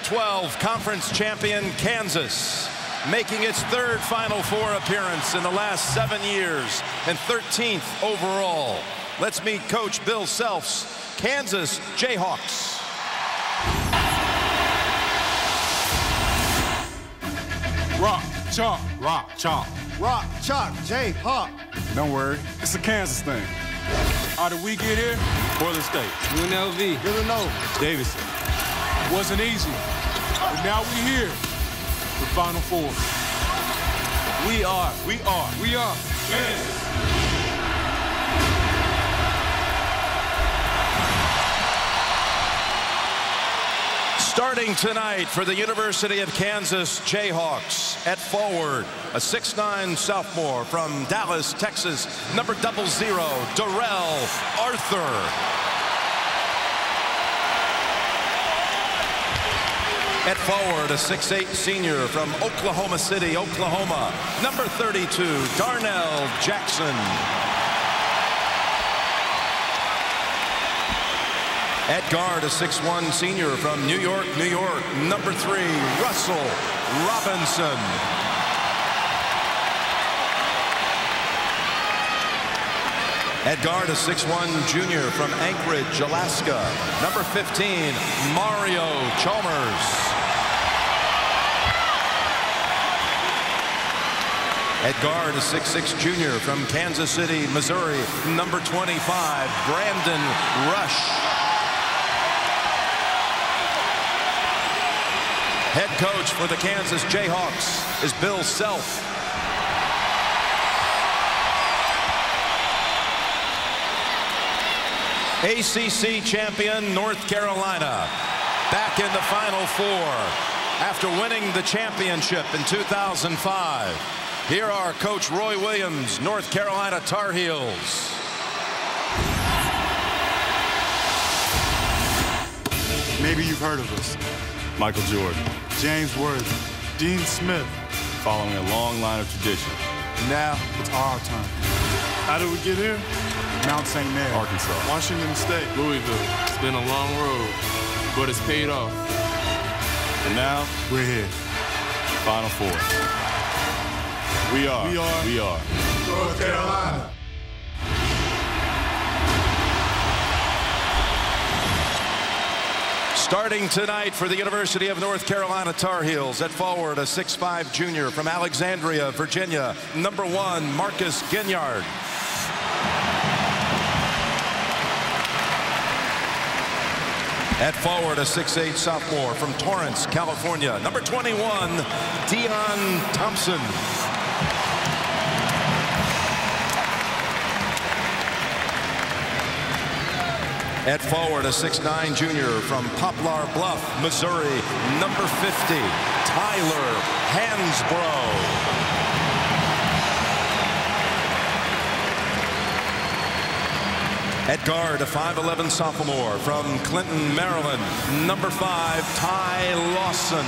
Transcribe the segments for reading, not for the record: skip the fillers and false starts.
12 conference champion Kansas, making its third Final Four appearance in the last 7 years and 13th overall. Let's meet Coach Bill Self's Kansas Jayhawks. Rock, chalk, rock, chalk. Rock, chalk, Jayhawk. Don't worry, it's a Kansas thing. How did we get here? Boiler State. UNLV. Illinois. Davidson. Wasn't easy, but now we're here. The Final Four. We are Kansas. Starting tonight for the University of Kansas Jayhawks, at forward, a 6'9" sophomore from Dallas, Texas, number 00, Darrell Arthur. At forward, a 6'8" senior from Oklahoma City, Oklahoma, number 32, Darnell Jackson. At guard, a 6'1" senior from New York, New York, number 3, Russell Robinson. At guard, a 6'1" junior from Anchorage, Alaska, number 15, Mario Chalmers. At guard, a 6'6" junior from Kansas City, Missouri, number 25, Brandon Rush. Head coach for the Kansas Jayhawks is Bill Self. ACC champion North Carolina back in the Final Four after winning the championship in 2005. Here are Coach Roy Williams, North Carolina Tar Heels. Maybe you've heard of us. Michael Jordan, James Worthy, Dean Smith, following a long line of tradition. Now it's our time. How did we get here? Mount St. Mary, Arkansas, Washington State, Louisville. It's been a long road, but it's paid off. And now we're here. Final Four. We are North Carolina. Starting tonight for the University of North Carolina Tar Heels, at forward, a 6'5" junior from Alexandria, Virginia, number 1, Marcus Ginyard. At forward, a 6'8" sophomore from Torrance, California, number 21, Dion Thompson. At forward, a 6'9" junior from Poplar Bluff, Missouri, number 50, Tyler Hansbrough. At guard, a 5'11" sophomore from Clinton, Maryland, number 5, Ty Lawson.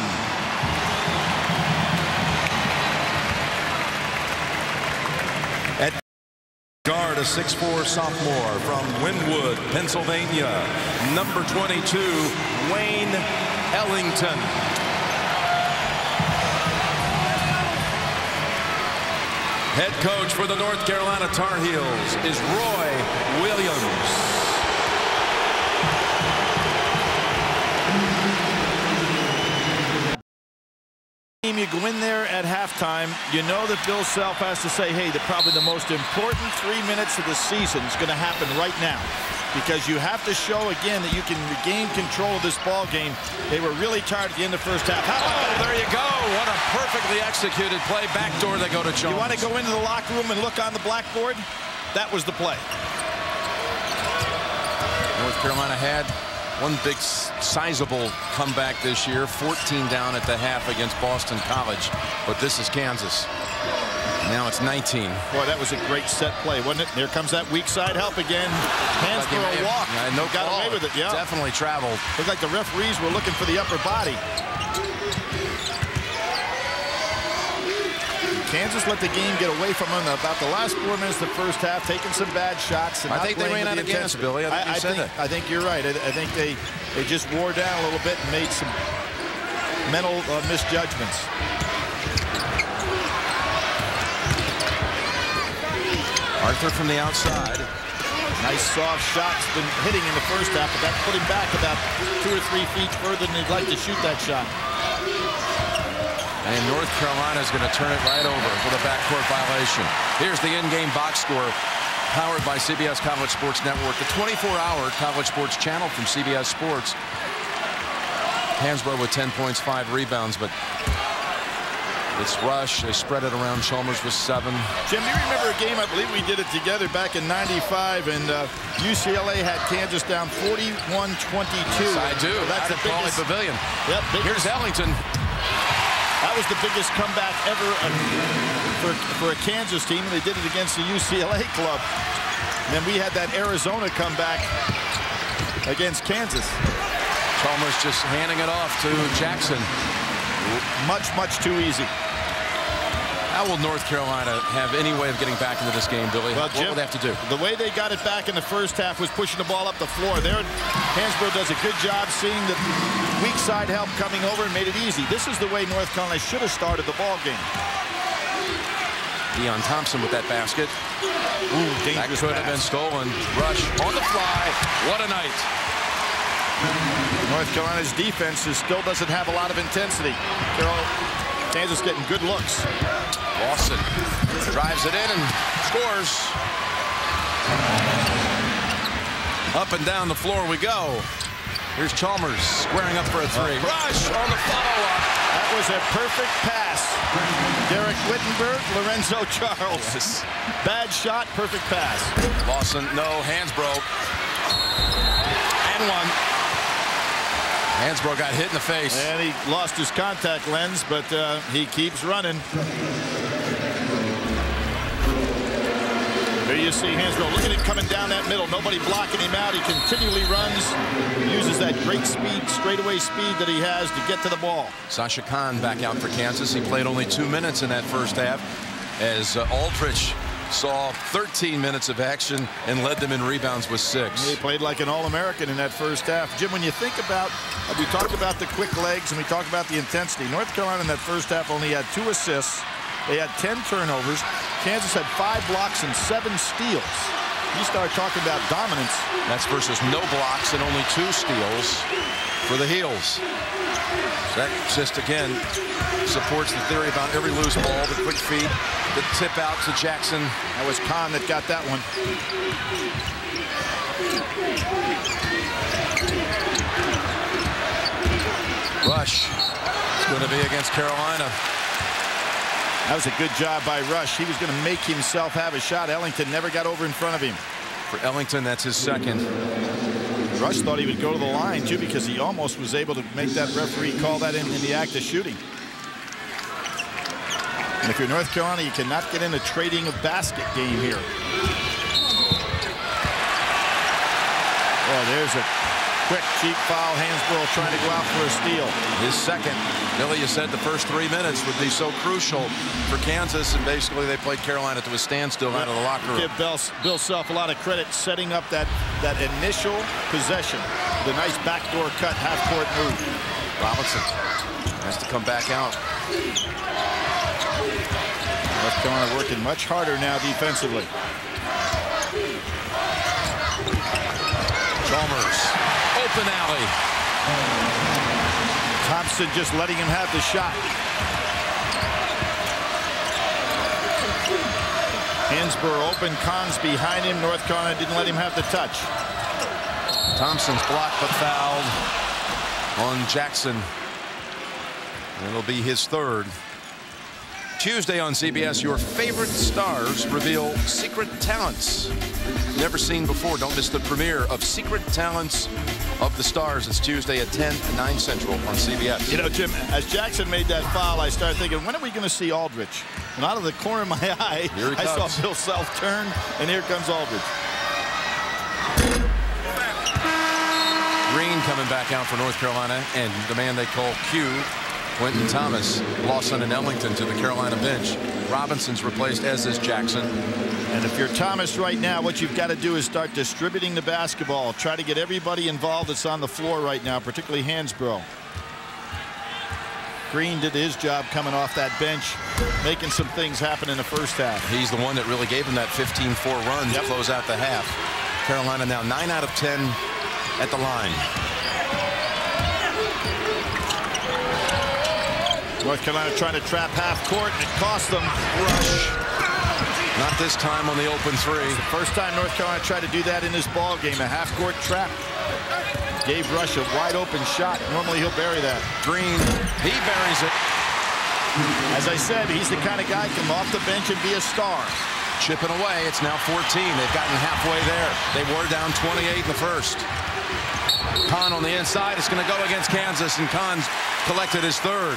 At guard, a 6'4" sophomore from Wynwood, Pennsylvania, number 22, Wayne Ellington. Head coach for the North Carolina Tar Heels is Roy Williams. You go in there at halftime, you know that Bill Self has to say, hey, probably the most important 3 minutes of the season is going to happen right now, because you have to show again that you can regain control of this ball game. They were really tired at the end of the first half. Oh, there you go. What a perfectly executed play. Backdoor, they go to Jones. You want to go into the locker room and look on the blackboard? That was the play. North Carolina had one big sizable comeback this year, 14 down at the half against Boston College, but this is Kansas. Now it's 19. Boy, that was a great set play, wasn't it? Here comes that weak side help again. Hands for a walk. No got away with it. Yeah, definitely traveled. Looked like the referees were looking for the upper body. Kansas let the game get away from them about the last 4 minutes of the first half, taking some bad shots. And I think they ran out of gas, Billy. I think I think you're right. I think they just wore down a little bit and made some mental misjudgments. Arthur from the outside. Nice soft shots been hitting in the first half, but that put him back about 2 or 3 feet further than he'd like to shoot that shot. And North Carolina is going to turn it right over with a backcourt violation. Here's the in-game box score, powered by CBS College Sports Network, the 24-hour college sports channel from CBS Sports. Hansbrough with 10 points, 5 rebounds, but it's Rush. They spread it around. Chalmers with 7. Jim, do you remember a game? I believe we did it together back in '95, and UCLA had Kansas down 41-22. Yes, I do. That's the biggest Pavilion. Yep. Here's Ellington. That was the biggest comeback ever for a Kansas team, and they did it against the UCLA club. And then we had that Arizona comeback against Kansas. Chalmers just handing it off to Jackson. Much too easy. How will North Carolina have any way of getting back into this game, Billy? Well, Jim, what would they have to do? The way they got it back in the first half was pushing the ball up the floor. There, Hansbrough does a good job seeing the weak side help coming over and made it easy. This is the way North Carolina should have started the ball game. Deion Thompson with that basket. Ooh, that could have been stolen. Rush on the fly. What a night. North Carolina's defense still doesn't have a lot of intensity. Kansas getting good looks. Lawson drives it in and scores. Up and down the floor we go. Here's Chalmers squaring up for a 3. Rush on the follow-up. That was a perfect pass. Derek Wittenberg, Lorenzo Charles. Yes. Bad shot, perfect pass. Lawson, no, Hansbrough. And one. Hansbrough got hit in the face. And he lost his contact lens, but he keeps running. There you see Hansbrough. Look at him coming down that middle. Nobody blocking him out. He continually runs. Uses that great speed, straightaway speed that he has to get to the ball. Sasha Khan back out for Kansas. He played only 2 minutes in that first half as Aldrich saw 13 minutes of action and led them in rebounds with 6. He played like an All-American in that first half. Jim, when you think about, we talked about the quick legs and we talked about the intensity. North Carolina in that first half only had 2 assists. They had 10 turnovers. Kansas had 5 blocks and 7 steals. You start talking about dominance. That's versus no blocks and only 2 steals for the Heels. So that just, again, supports the theory about every loose ball, the quick feet, the tip out to Jackson. That was Kahn that got that one. Rush is going to be against Carolina. That was a good job by Rush. He was going to make himself have a shot. Ellington never got over in front of him. For Ellington, that's his 2nd. Rush thought he would go to the line, too, because he almost was able to make that referee call that in the act of shooting. And if you're North Carolina, you cannot get in a trading of basket game here. Oh, there's a quick, cheap foul. Hansbrough trying to go out for a steal. His 2nd. Billy, you said the first 3 minutes would be so crucial for Kansas, and basically they played Carolina to a standstill out of the locker room. Give Bill Self a lot of credit setting up that initial possession. The nice backdoor cut, half-court move. Robinson has to come back out. North Carolina working much harder now defensively. Chalmers, open alley. Thompson just letting him have the shot. Hansbrough open, Kahn's behind him. North Carolina didn't let him have the touch. Thompson's blocked but fouled on Jackson. It'll be his 3rd. Tuesday on CBS, your favorite stars reveal secret talents never seen before. Don't miss the premiere of Secret Talents of the Stars. It's Tuesday at 10, 9 Central on CBS. You know, Jim, as Jackson made that foul, I started thinking, when are we going to see Aldrich? And out of the corner of my eye, I saw Bill Self turn, and here comes Aldrich. Green coming back out for North Carolina, and the man they call Q, Quentin Thomas. Lawson and Ellington to the Carolina bench. Robinson's replaced, as is Jackson. And if you're Thomas right now, what you've got to do is start distributing the basketball. Try to get everybody involved that's on the floor right now, particularly Hansbrough. Green did his job coming off that bench, making some things happen in the first half. He's the one that really gave them that 15-4 run to close out the half. Carolina now 9 out of 10 at the line. North Carolina trying to trap half court, and it cost them. Rush. Not this time on the open three. It's the first time North Carolina tried to do that in this ball game, a half court trap. Gave Rush a wide open shot. Normally he'll bury that. Green, he buries it. As I said, he's the kind of guy who can come off the bench and be a star. Chipping away, it's now 14. They've gotten halfway there. They were down 28 in the first. Kahn on the inside. It's going to go against Kansas, and Kahn's collected his third.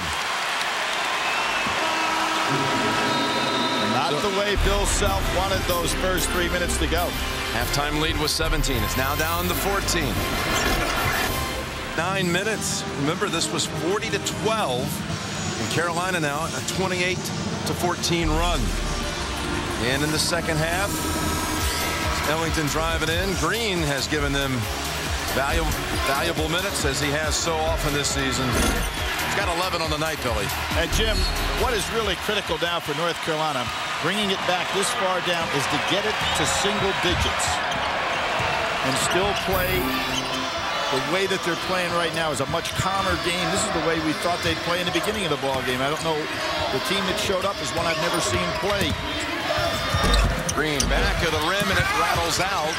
Not the way Bill Self wanted those first 3 minutes to go. Halftime lead was 17. It's now down to 14. 9 minutes. Remember, this was 40-12. And Carolina now a 28-14 run. And in the second half, Ellington driving in. Green has given them valuable minutes, as he has so often this season. He's got 11 on the night, Billy. And Jim, what is really critical now for North Carolina, bringing it back this far down, is to get it to single digits and still play the way that they're playing right now. Is a much calmer game. This is the way we thought they'd play in the beginning of the ball game. I don't know. The team that showed up is one I've never seen play. Green back of the rim, and it rattles out.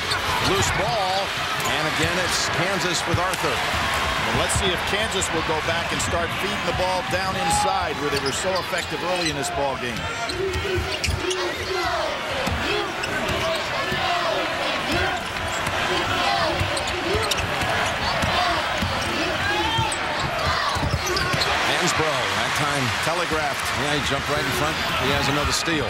Loose ball, and again it's Kansas with Arthur. And let's see if Kansas will go back and start feeding the ball down inside, where they were so effective early in this ball game. Hansbrough, that time telegraphed. Yeah, he jumped right in front. He has another steal.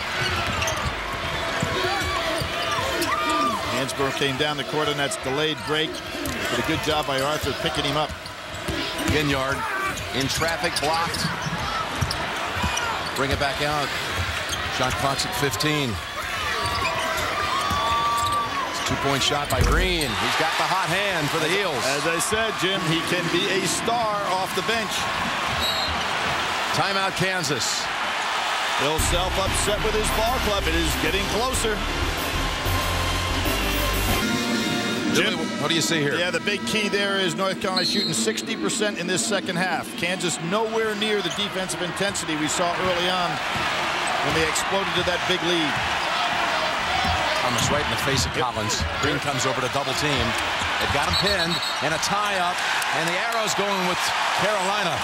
Hansbrough came down the court on that delayed break. Did a good job by Arthur picking him up. Ginyard in traffic, blocked. Bring it back out. Shot clock's at 15. It's a two-point shot by Green. He's got the hot hand for the Heels. As I said, Jim, he can be a star off the bench. Timeout, Kansas. Bill Self upset with his ball club. It is getting closer. Jim, what do you see here? Yeah, the big key there is North Carolina shooting 60% in this second half. Kansas nowhere near the defensive intensity we saw early on when they exploded to that big lead. Thomas right in the face of Collins. Green comes over to double team. They've got him pinned, and a tie-up, and the arrow's going with Carolina.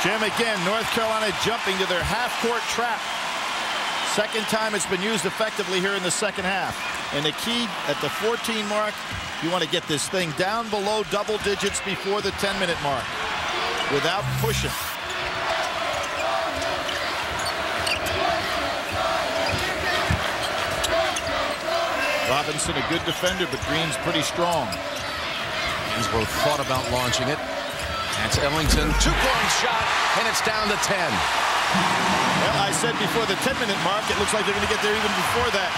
Jim, again, North Carolina jumping to their half-court trap. Second time it's been used effectively here in the second half. And the key at the 14 mark, you want to get this thing down below double digits before the 10-minute mark without pushing. Robinson, a good defender, but Green's pretty strong. Hansbrough thought about launching it. That's Ellington. Two-point shot, and it's down to 10. Well, I said before the 10-minute mark, it looks like they're going to get there even before that.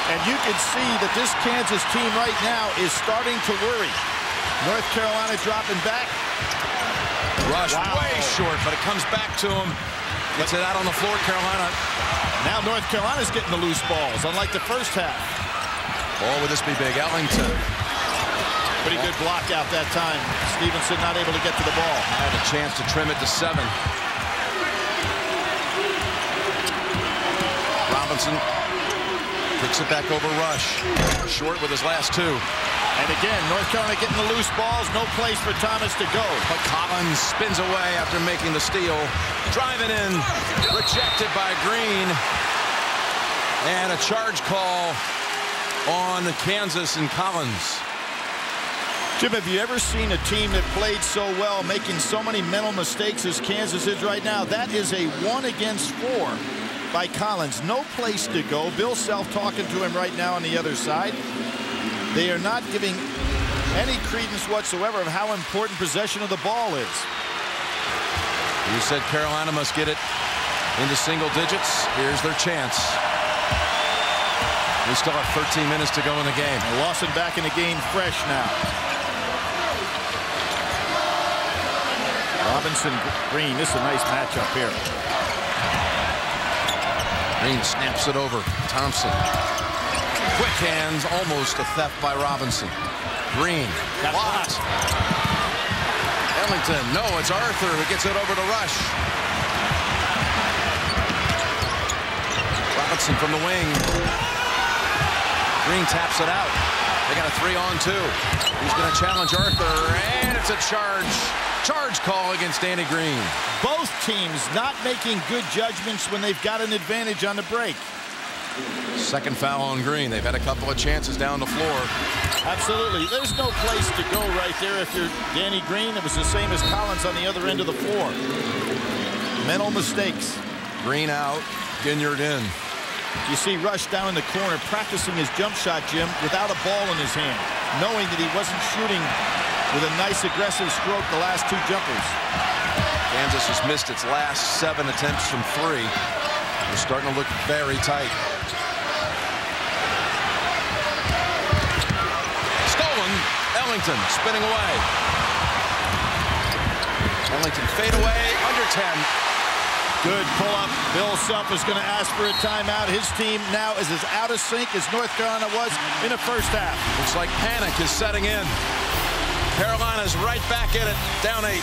And you can see that this Kansas team right now is starting to worry. North Carolina dropping back. Rush way short, but it comes back to him. Gets it out on the floor, Carolina. Now North Carolina's getting the loose balls, unlike the first half. Oh, would this be big? Ellington. Pretty good block out that time. Stevenson not able to get to the ball. Had a chance to trim it to 7. Robinson kicks it back over Rush. Short with his last 2. And again, North Carolina getting the loose balls. No place for Thomas to go. But Collins spins away after making the steal. Driving in. Rejected by Green. And a charge call on Kansas and Collins. Jim, have you ever seen a team that played so well, making so many mental mistakes as Kansas is right now? That is a 1 against 4 by Collins. No place to go. Bill Self talking to him right now on the other side. They are not giving any credence whatsoever of how important possession of the ball is. You said Carolina must get it into single digits. Here's their chance. We still have 13 minutes to go in the game. And Lawson back in the game fresh now. Robinson, Green, this is a nice matchup here. Green snaps it over. Thompson. Quick hands, almost a theft by Robinson. Green. Blocked. Ellington. No, it's Arthur who gets it over to Rush. Robinson from the wing. Green taps it out. They got a 3-on-2. He's going to challenge Arthur, and it's a charge call against Danny Green. Both teams not making good judgments when they've got an advantage on the break. Second foul on Green. They've had a couple of chances down the floor. Absolutely. There's no place to go right there if you're Danny Green. It was the same as Collins on the other end of the floor. Mental mistakes. Green out. Ginyard in. You see Rush down in the corner practicing his jump shot, Jim, without a ball in his hand, knowing that he wasn't shooting with a nice aggressive stroke the last two jumpers. Kansas has missed its last 7 attempts from 3. They're starting to look very tight. Stolen. Ellington spinning away. Ellington fade away. Under 10. Good pull-up. Bill Self is going to ask for a timeout. His team now is as out of sync as North Carolina was in the first half. Looks like panic is setting in. Carolina's right back in it, down 8.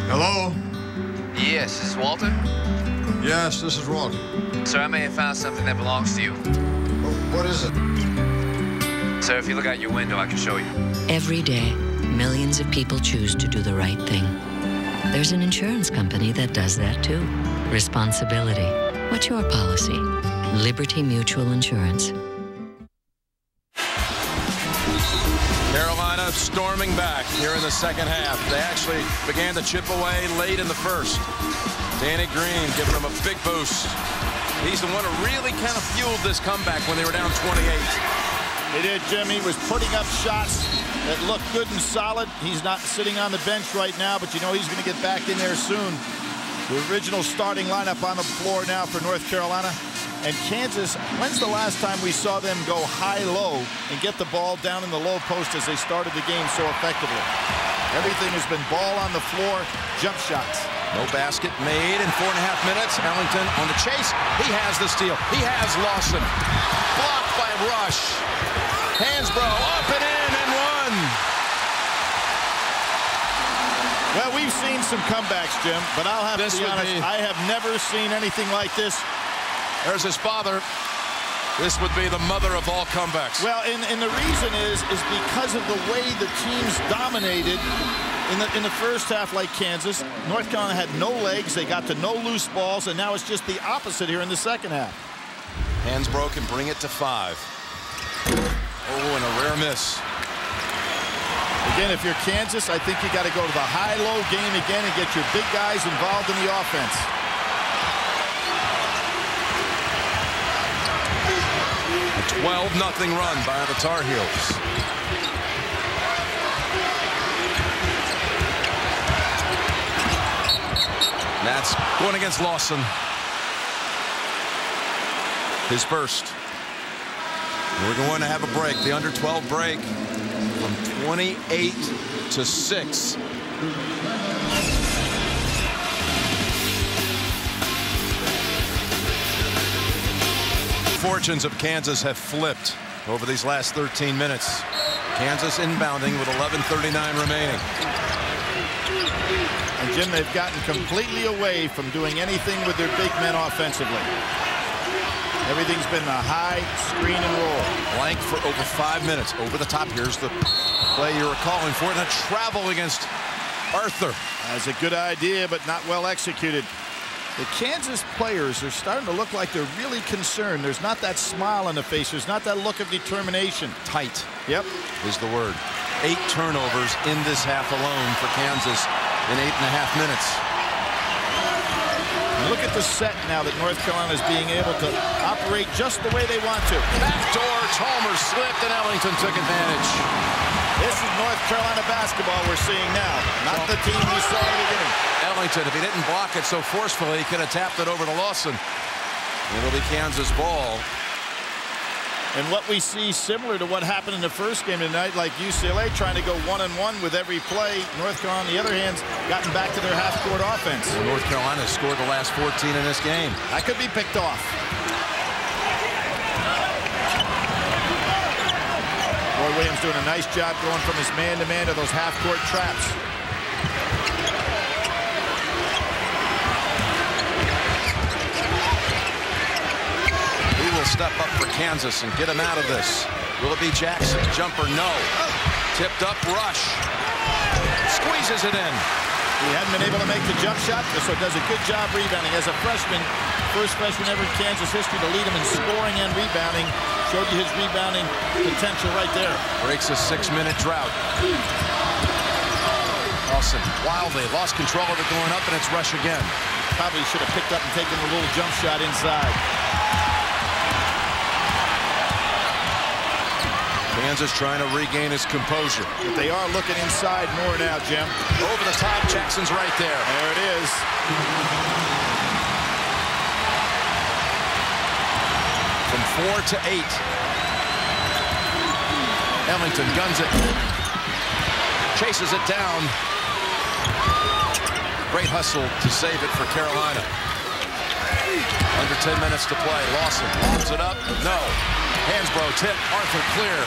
Hello? Yes, this is Walter. Yes, this is Walter. Sir, I may have found something that belongs to you. What is it? Sir, if you look out your window, I can show you. Every day, millions of people choose to do the right thing. There's an insurance company that does that too. Responsibility. What's your policy? Liberty Mutual Insurance. Carolina storming back here in the second half. They actually began to chip away late in the first. Danny Green giving them a big boost. He's the one who really kind of fueled this comeback when they were down 28. He did, Jim. He was putting up shots that looked good and solid. He's not sitting on the bench right now, but you know he's going to get back in there soon. The original starting lineup on the floor now for North Carolina. And Kansas, when's the last time we saw them go high-low and get the ball down in the low post as they started the game so effectively? Everything has been ball on the floor, jump shots. No basket made in 4.5 minutes. Ellington on the chase. He has the steal. He has Lawson. Blocked by Rush. Hansbrough up and in and one. Well, we've seen some comebacks, Jim, but I'll have to be honest, I have never seen anything like this. There's his father. This would be the mother of all comebacks. Well, and the reason is because of the way the teams dominated in the first half, like Kansas. North Carolina had no legs. They got to no loose balls, and now it's just the opposite here in the second half. Hansbrough can bring it to 5. Oh, and a rare miss. Again, if you're Kansas, I think you got to go to the high-low game again and get your big guys involved in the offense. A 12-0 run by the Tar Heels. That's going against Lawson. His first. We're going to have a break. The under 12 break from 28 to 6. Fortunes of Kansas have flipped over these last 13 minutes. Kansas inbounding with 11:39 remaining. And Jim, they've gotten completely away from doing anything with their big men offensively. Everything's been a high screen and roll. Blank for over 5 minutes. Over the top. Here's the play you were calling for. And a travel against Arthur. That's a good idea, but not well executed. The Kansas players are starting to look like they're really concerned. There's not that smile on the face. There's not that look of determination. Tight. Yep. Is the word. 8 turnovers in this half alone for Kansas in 8.5 minutes. Look at the set now that North Carolina is being able to operate just the way they want to. Backdoor, Chalmers slipped and Ellington took advantage. This is North Carolina basketball we're seeing now, not the team we saw at the beginning. Ellington, if he didn't block it so forcefully, he could have tapped it over to Lawson. It'll be Kansas ball. And what we see similar to what happened in the first game tonight, like UCLA trying to go 1-on-1 with every play. North Carolina, on the other hand, gotten back to their half-court offense. And North Carolina has scored the last 14 in this game. That could be picked off. Roy Williams doing a nice job going from his man-to-man to those half-court traps. Step up for Kansas and get him out of this. Will it be Jackson? Jumper, no. Tipped up, rush. Squeezes it in. He hadn't been able to make the jump shot, so does a good job rebounding. As a freshman, first freshman ever in Kansas history to lead him in scoring and rebounding. Showed you his rebounding potential right there. Breaks a 6-minute drought. Lawson wildly lost control of it going up, and it's rush again. Probably should have picked up and taken a little jump shot inside. Kansas trying to regain his composure. But they are looking inside more now, Jim. Over the top, Jackson's right there. There it is. From 4 to 8. Ellington guns it. Chases it down. Great hustle to save it for Carolina. Under 10 minutes to play. Lawson lobs it up. No. Hansbrough tip. Arthur clear.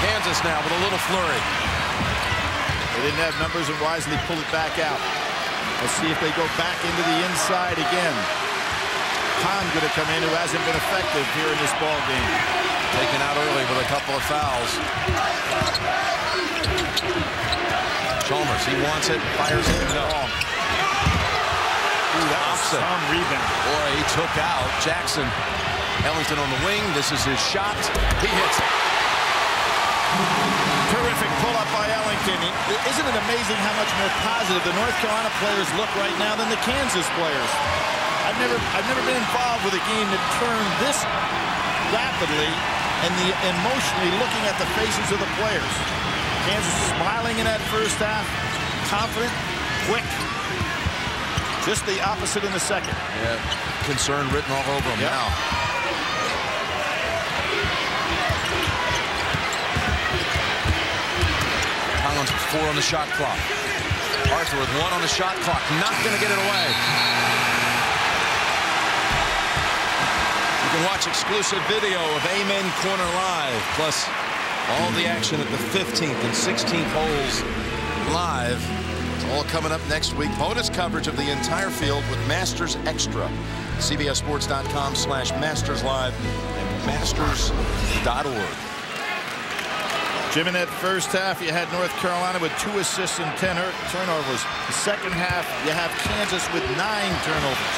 Kansas now with a little flurry. They didn't have numbers and wisely pulled it back out. Let's see if they go back into the inside again. Khan going to come in, who hasn't been effective here in this ball game. Taken out early with a couple of fouls. Chalmers, he wants it, fires it, no. Ooh, that was some rebound. Boy, he took out Jackson. Ellington on the wing. This is his shot. He hits it. Terrific pull-up by Ellington. Isn't it amazing how much more positive the North Carolina players look right now than the Kansas players? I've never been involved with a game that turned this rapidly and emotionally looking at the faces of the players. Kansas smiling in that first half, confident, quick. Just the opposite in the second. Yeah, concern written all over him now. Collins with 4 on the shot clock. Arthur with 1 on the shot clock. Not going to get it away. You can watch exclusive video of Amen Corner Live, plus all the action at the 15th and 16th holes live. It's all coming up next week. Bonus coverage of the entire field with Masters Extra. CBSSports.com/MastersLive and Masters.org. Jim, in that first half, you had North Carolina with 2 assists and 10 turnovers. The second half, you have Kansas with 9 turnovers.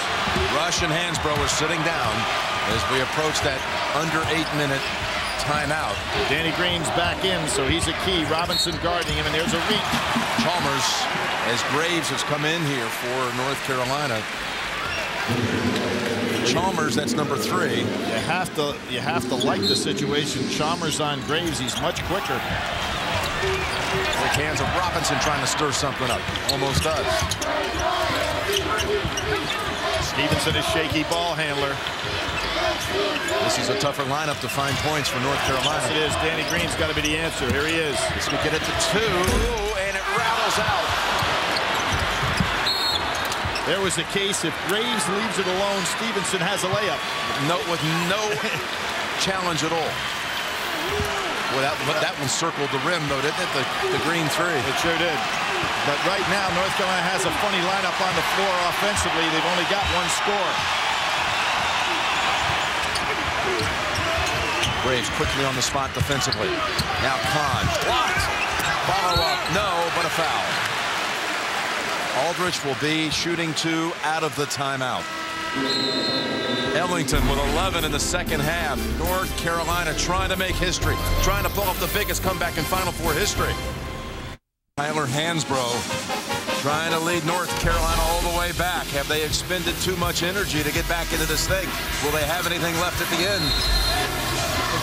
Rush and Hansbrough are sitting down as we approach that under 8-minute timeout. Danny Green's back in, so he's a key. Robinson guarding him, and there's a reach. Chalmers, as Graves has come in here for North Carolina. Chalmers, that's number 3. You have to like the situation. Chalmers on Graves, he's much quicker. Quick hands of Robinson trying to stir something up. Almost does. Stevenson, a shaky ball handler. This is a tougher lineup to find points for North Carolina. Yes, it is. Danny Green's got to be the answer. Here he is. Let's get it to 2, and it rattles out. There was a case. If Graves leaves it alone, Stevenson has a layup. With no challenge at all. Well, that one circled the rim, though, didn't it? The green 3. It sure did. But right now, North Carolina has a funny lineup on the floor offensively. They've only got 1 score. Graves quickly on the spot defensively. Now Khan. Blocked. Follow up. No, but a foul. Aldridge will be shooting 2 out of the timeout. Ellington with 11 in the second half. North Carolina trying to make history, trying to pull off the biggest comeback in Final Four history. Tyler Hansbrough trying to lead North Carolina all the way back. Have they expended too much energy to get back into this thing? Will they have anything left at the end?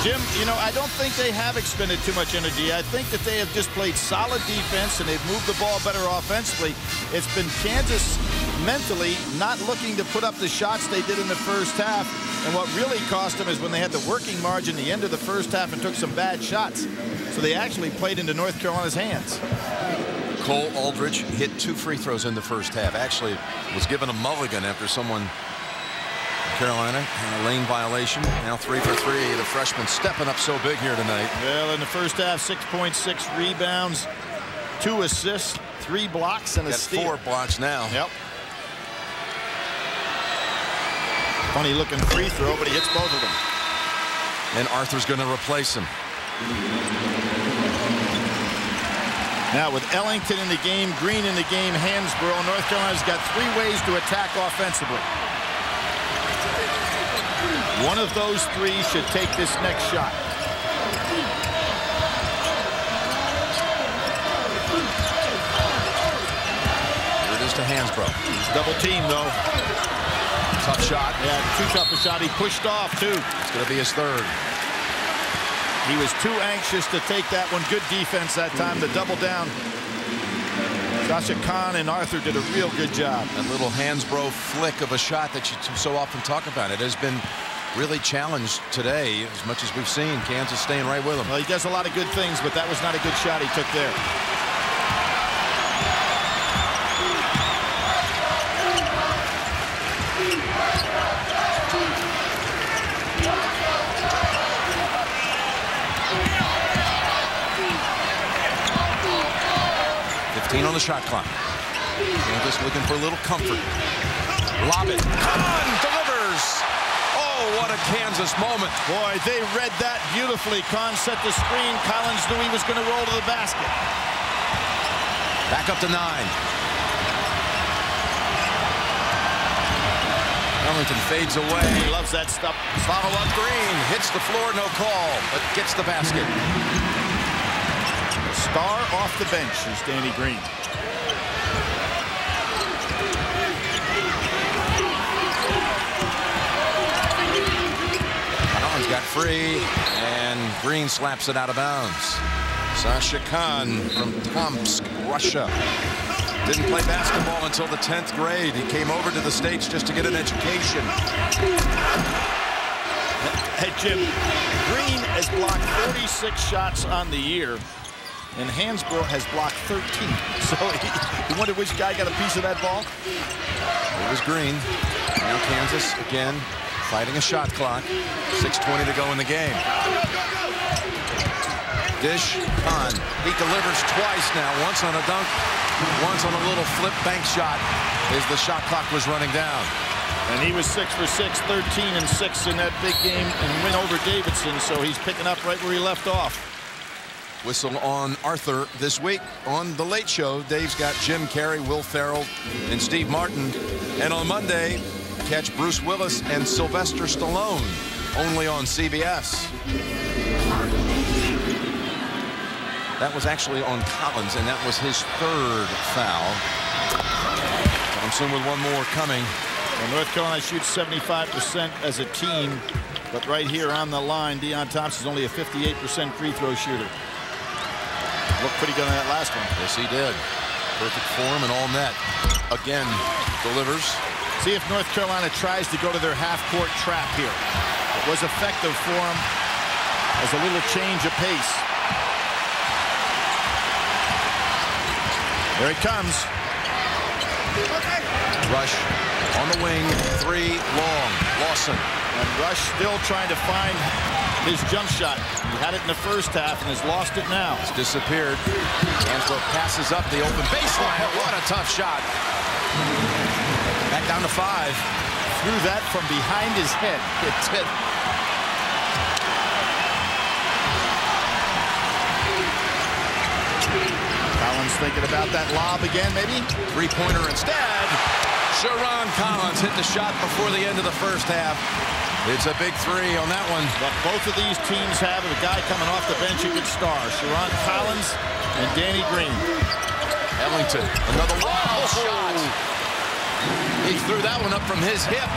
Jim, you know, I don't think they have expended too much energy. I think that they have just played solid defense and they've moved the ball better offensively. It's been Kansas mentally not looking to put up the shots they did in the first half. And what really cost them is when they had the working margin at the end of the first half and took some bad shots. So they actually played into North Carolina's hands. Cole Aldrich hit 2 free throws in the first half. Actually was given a mulligan after someone, Carolina, had a lane violation. Now 3 for 3. The freshman stepping up so big here tonight. Well, in the first half, 6.6 rebounds, 2 assists, 3 blocks, and a steal. 4 blocks now. Yep. Funny looking free throw, but he hits both of them. And Arthur's going to replace him. Now with Ellington in the game, Green in the game, Hansbrough, North Carolina's got 3 ways to attack offensively. One of those 3 should take this next shot. Here it is to Hansbrough. Double team though. Tough shot. Yeah, too tough a shot. He pushed off too. It's going to be his 3rd. He was too anxious to take that one. Good defense that time to double down. Sasha Khan and Arthur did a real good job. That little Hansbrough flick of a shot that you so often talk about. It has been really challenged today as much as we've seen. Kansas staying right with him. Well, he does a lot of good things, but that was not a good shot he took there. On the shot clock. Just looking for a little comfort. Lob it. Khan delivers. Oh, what a Kansas moment. Boy, they read that beautifully. Khan set the screen. Collins knew he was going to roll to the basket. Back up to 9. Ellington fades away. He loves that stuff. Follow up Green. Hits the floor, no call, but gets the basket. Star off the bench is Danny Green. Collins got free, and Green slaps it out of bounds. Sasha Khan from Tomsk, Russia. Didn't play basketball until the 10th grade. He came over to the States just to get an education. Hey, Jim, Green has blocked 46 shots on the year. And Hansbrough has blocked 13. So you wonder which guy got a piece of that ball? It was Green. Now Kansas again fighting a shot clock. 6:20 to go in the game. Dish, Khan. He delivers twice now. Once on a dunk, once on a little flip bank shot as the shot clock was running down. And he was 6 for 6, 13 and 6 in that big game and win over Davidson. So he's picking up right where he left off. Whistle on Arthur this week on The Late Show. Dave's got Jim Carrey, Will Ferrell, and Steve Martin. And on Monday, catch Bruce Willis and Sylvester Stallone, only on CBS. That was actually on Collins, and that was his 3rd foul. Thompson with one more coming. Well, North Carolina shoots 75% as a team, but right here on the line, Deion Thompson's only a 58% free throw shooter. Looked pretty good on that last one. Yes, he did. Perfect form and all net. Again, delivers. See if North Carolina tries to go to their half-court trap here. It was effective for them as a little change of pace. There it comes. Rush on the wing, 3 long. Lawson. And Rush still trying to find his jump shot. He had it in the first half and has lost it now. It's disappeared. Hansbrough passes up the open baseline. What a tough shot. Back down to 5. Threw that from behind his head. It did. Collins thinking about that lob again, maybe? 3-pointer instead. Sharon Collins hit the shot before the end of the first half. It's a big 3 on that one. But both of these teams have a guy coming off the bench who could star. Sharon Collins and Danny Green. Ellington, another wild shot. He threw that one up from his hip.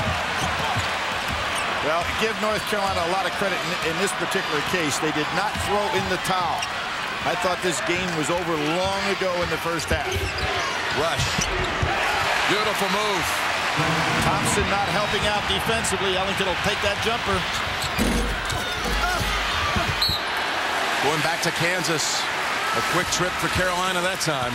Well, give North Carolina a lot of credit in this particular case. They did not throw in the towel. I thought this game was over long ago in the first half. Rush. Beautiful move. Thompson not helping out defensively. Ellington will take that jumper. Going back to Kansas. A quick trip for Carolina that time.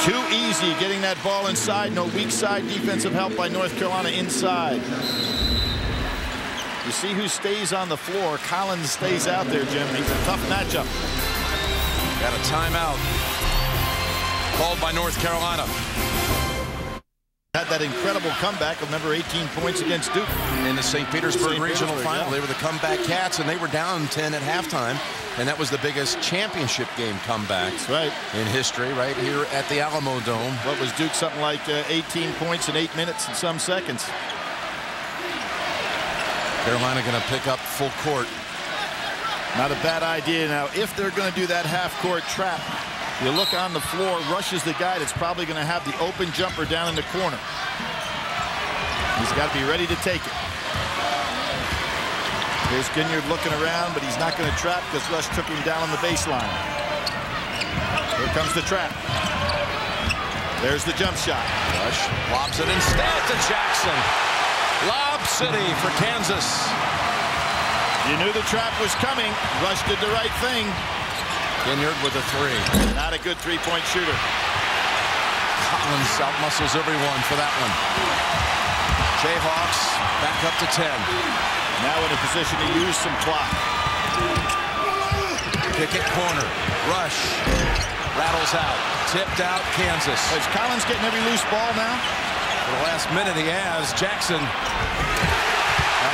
Too easy getting that ball inside. No weak side defensive help by North Carolina inside. You see who stays on the floor. Collins stays out there, Jim. He's a tough matchup. Got a timeout called by North Carolina. Had that incredible comeback. Remember, 18 points against Duke in the St. Petersburg regional final. Yeah. They were the comeback Cats, and they were down 10 at halftime, and that was the biggest championship game comeback in history, right here at the Alamo Dome. What was Duke? Something like 18 points in 8 minutes and some seconds. Carolina going to pick up full court. Not a bad idea. Now, if they're going to do that half-court trap, you look on the floor, rushes the guy that's probably going to have the open jumper down in the corner. He's got to be ready to take it. Here's Ginyard looking around, but he's not going to trap because Rush took him down on the baseline. Here comes the trap. There's the jump shot. Rush lobs it instead to Jackson. Lob City for Kansas. You knew the trap was coming. Rush did the right thing. Ginyard with a three. Not a good three-point shooter. Collins out-muscles everyone for that one. Jayhawks back up to 10. Now in a position to use some clock. Pick it corner. Rush. Rattles out. Tipped out Kansas. Is Collins getting every loose ball now? For the last minute he has. Jackson.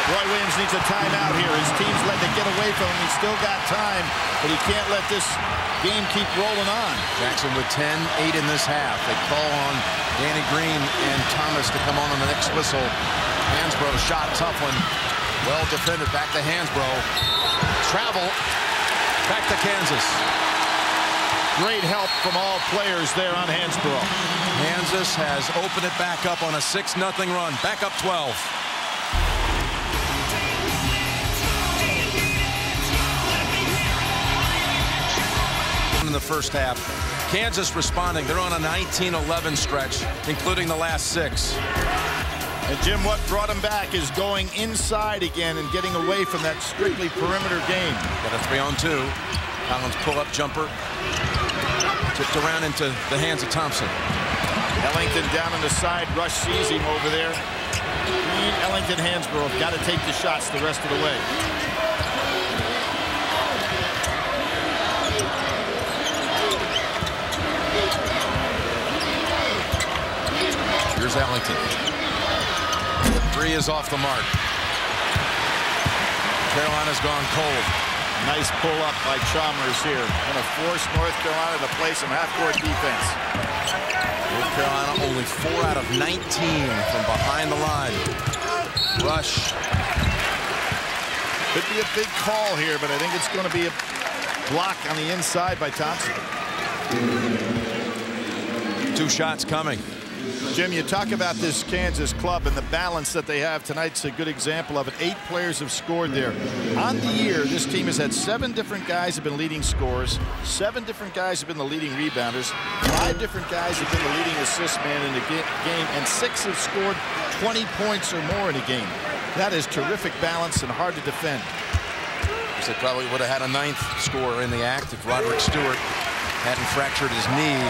Roy Williams needs a timeout here. His team's letting it get away from him. He's still got time, but he can't let this game keep rolling on. Jackson with 10-8 in this half. They call on Danny Green and Thomas to come on the next whistle. Hansbrough shot, tough one. Well defended. Back to Hansbrough. Travel. Back to Kansas. Great help from all players there on Hansbrough. Kansas has opened it back up on a 6-0 run. Back up 12. In the first half, Kansas responding. They're on a 19-11 stretch, including the last 6. And Jim, what brought him back is going inside again and getting away from that strictly perimeter game. Got a 3-on-2. Collins pull-up jumper. Tipped around into the hands of Thompson. Ellington down on the side. Rush sees him over there. Green, Ellington, Hansbrough have got to take the shots the rest of the way. Here's Ellington. The three is off the mark. Carolina's gone cold. Nice pull-up by Chalmers here. Going to force North Carolina to play some half-court defense. North Carolina only 4 out of 19 from behind the line. Rush. Could be a big call here, but I think it's going to be a block on the inside by Thompson. 2 shots coming. Jim, you talk about this Kansas club and the balance that they have. Tonight's a good example of it. 8 players have scored there. On the year, this team has had 7 different guys have been leading scorers. 7 different guys have been the leading rebounders. 5 different guys have been the leading assist man in the game. And 6 have scored 20 points or more in a game. That is terrific balance and hard to defend. They probably would have had a 9th scorer in the act if Roderick Stewart hadn't fractured his knee.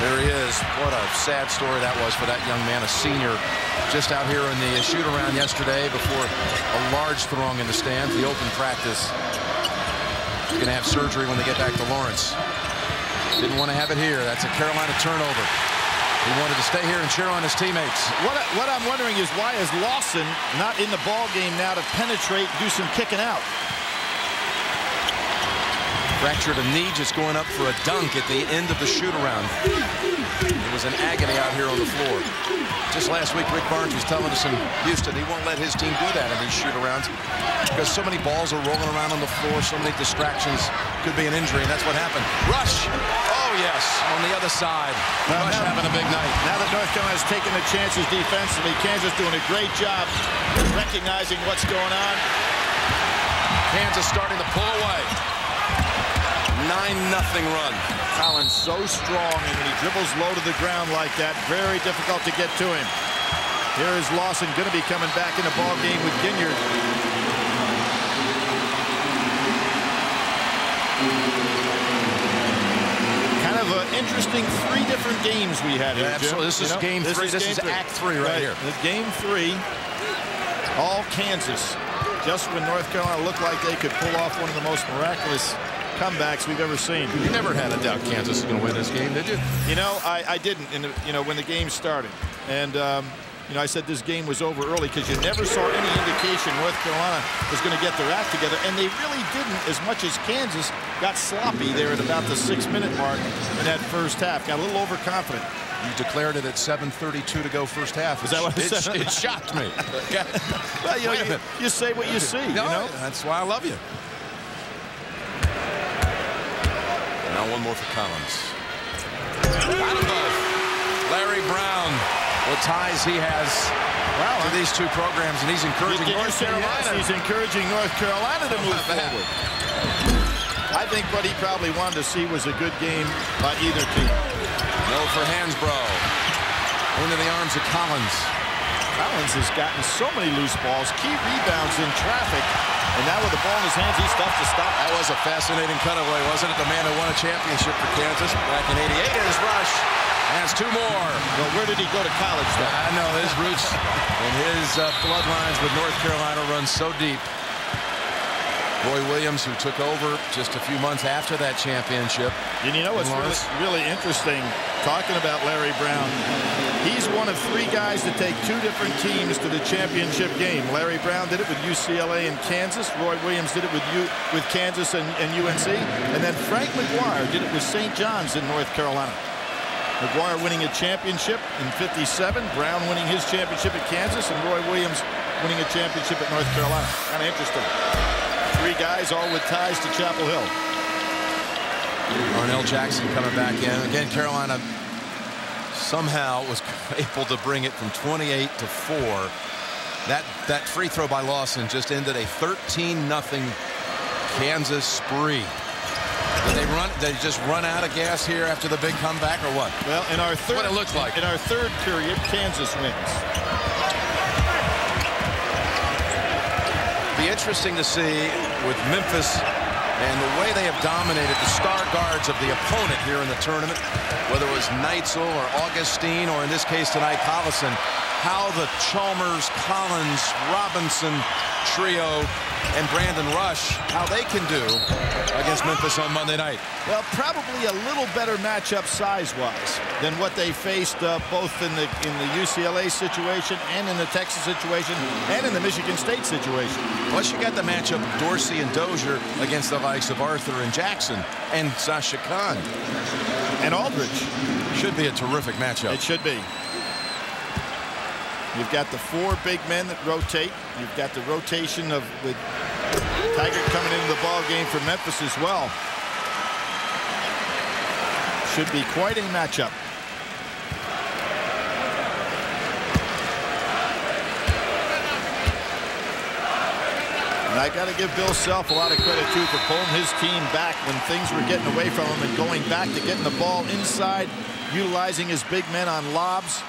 There he is. What a sad story that was for that young man, a senior, just out here in the shoot-around yesterday before a large throng in the stands, the open practice. He's going to have surgery when they get back to Lawrence. Didn't want to have it here. That's a Carolina turnover. He wanted to stay here and cheer on his teammates. What I'm wondering is why is Lawson not in the ball game now to penetrate and do some kicking out? Fractured a knee just going up for a dunk at the end of the shoot-around. It was an agony out here on the floor. Just last week, Rick Barnes was telling us in Houston he won't let his team do that in these shoot-arounds because so many balls are rolling around on the floor, so many distractions. Could be an injury, and that's what happened. Rush! Oh, yes, on the other side. Rush having a big night. Now that North Carolina has taken the chances defensively, Kansas doing a great job recognizing what's going on. Kansas starting to pull away. 9-0 run. Collins so strong, and when he dribbles low to the ground like that, very difficult to get to him. Here is Lawson going to be coming back in the ball game with Ginyard. Kind of an interesting 3 different games we had here. Absolutely. This is game 3. This is Act 3 right here. The game 3, all Kansas. Just when North Carolina looked like they could pull off one of the most miraculous comebacks we've ever seen. You never had a doubt Kansas was going to win this game, did you? You know, I didn't. When the game started, and I said this game was over early because you never saw any indication North Carolina was going to get their act together, and they really didn't, as much as Kansas got sloppy there at about the 6-minute mark in that first half. Got a little overconfident. You declared it at 7:32 to go first half. Is that what it said? It shocked me. Well, you say what you see. No, that's why I love you. Now one more for Collins. Got them both. Larry Brown, what ties he has to these 2 programs, and he's encouraging North Carolina. Yes, he's encouraging North Carolina to move forward. I think what he probably wanted to see was a good game by either team. No for Hansbrough. Into the arms of Collins. Collins has gotten so many loose balls, key rebounds in traffic, and now with the ball in his hands, he's tough to stop. That was a fascinating cutaway, wasn't it? The man who won a championship for Kansas back in '88 is Rush. Has 2 more. Well, where did he go to college, though? I know his roots and his bloodlines with North Carolina run so deep. Roy Williams, who took over just a few months after that championship. And you know what's really interesting, talking about Larry Brown, he's one of 3 guys to take 2 different teams to the championship game. Larry Brown did it with UCLA and Kansas. Roy Williams did it with Kansas and UNC. And then Frank McGuire did it with St. John's in North Carolina. McGuire winning a championship in '57, Brown winning his championship at Kansas, and Roy Williams winning a championship at North Carolina. Kind of interesting. 3 guys all with ties to Chapel Hill. Arnell Jackson coming back in. Again, Carolina somehow was able to bring it from 28 to 4. That free throw by Lawson just ended a 13-0 Kansas spree. Did they just run out of gas here after the big comeback, or what? Well, in our third, what it looks like. In our 3rd period, Kansas wins. Be interesting to see with Memphis and the way they have dominated the star guards of the opponent here in the tournament, whether it was Neitzel or Augustine, or in this case tonight Collison, how the Chalmers, Collins, Robinson trio and Brandon Rush, how they can do against Memphis on Monday night. Well, probably a little better matchup size-wise than what they faced both in the UCLA situation and in the Texas situation and in the Michigan State situation. Plus, you got the matchup of Dorsey and Dozier against the likes of Arthur and Jackson and Sasha Khan. And Aldridge. Should be a terrific matchup. It should be. You've got the 4 big men that rotate. You've got the rotation with Taggart coming into the ball game for Memphis as well. Should be quite a matchup. And I got to give Bill Self a lot of credit too for pulling his team back when things were getting away from him and going back to getting the ball inside, utilizing his big men on lobs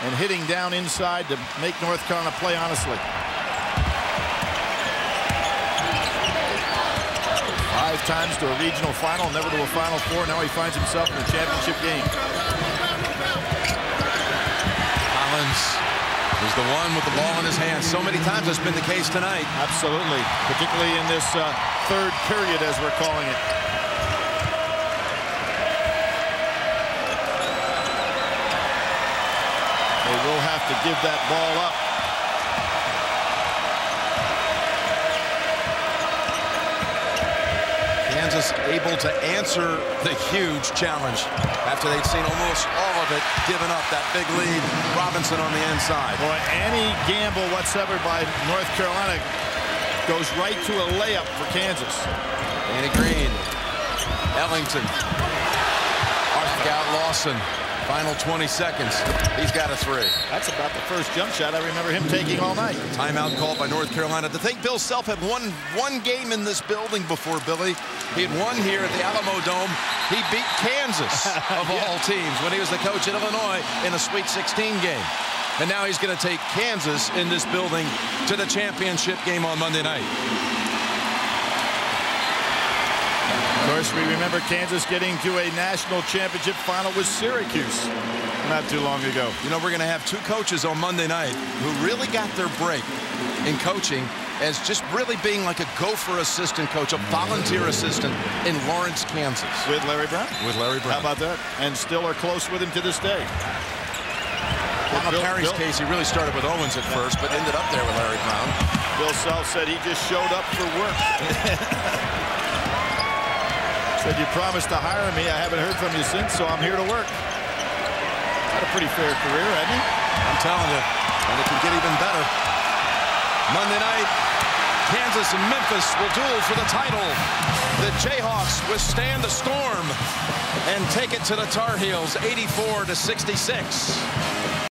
and hitting down inside to make North Carolina play honestly. 5 times to a regional final, never to a Final Four. Now he finds himself in a championship game. Collins is the one with the ball in his hands. So many times that's been the case tonight. Absolutely, particularly in this 3rd period, as we're calling it. They will have to give that ball up. Kansas able to answer the huge challenge after they'd seen almost all of it given up. That big lead, Robinson on the inside. Boy, any gamble whatsoever by North Carolina goes right to a layup for Kansas. Danny Green, Ellington, Arthur Lawson. Final 20 seconds. He's got a three. That's about the first jump shot I remember him taking all night. Timeout called by North Carolina. To think Bill Self had won one game in this building before, Billy. He had won here at the Alamo Dome. He beat Kansas, of all teams, when he was the coach at Illinois in a Sweet 16 game. And now he's going to take Kansas in this building to the championship game on Monday night. Of course, we remember Kansas getting to a national championship final with Syracuse not too long ago. You know, we're going to have two coaches on Monday night who really got their break in coaching as just really being like a gopher assistant coach, a volunteer assistant in Lawrence, Kansas. With Larry Brown? With Larry Brown. How about that? And still are close with him to this day. In Perry's case, he really started with Owens at first, but ended up there with Larry Brown. Bill Self said he just showed up for work. Said, you promised to hire me. I haven't heard from you since, so I'm here to work. Had a pretty fair career, hasn't he? I'm telling you, and it can get even better. Monday night, Kansas and Memphis will duel for the title. The Jayhawks withstand the storm and take it to the Tar Heels, 84-66.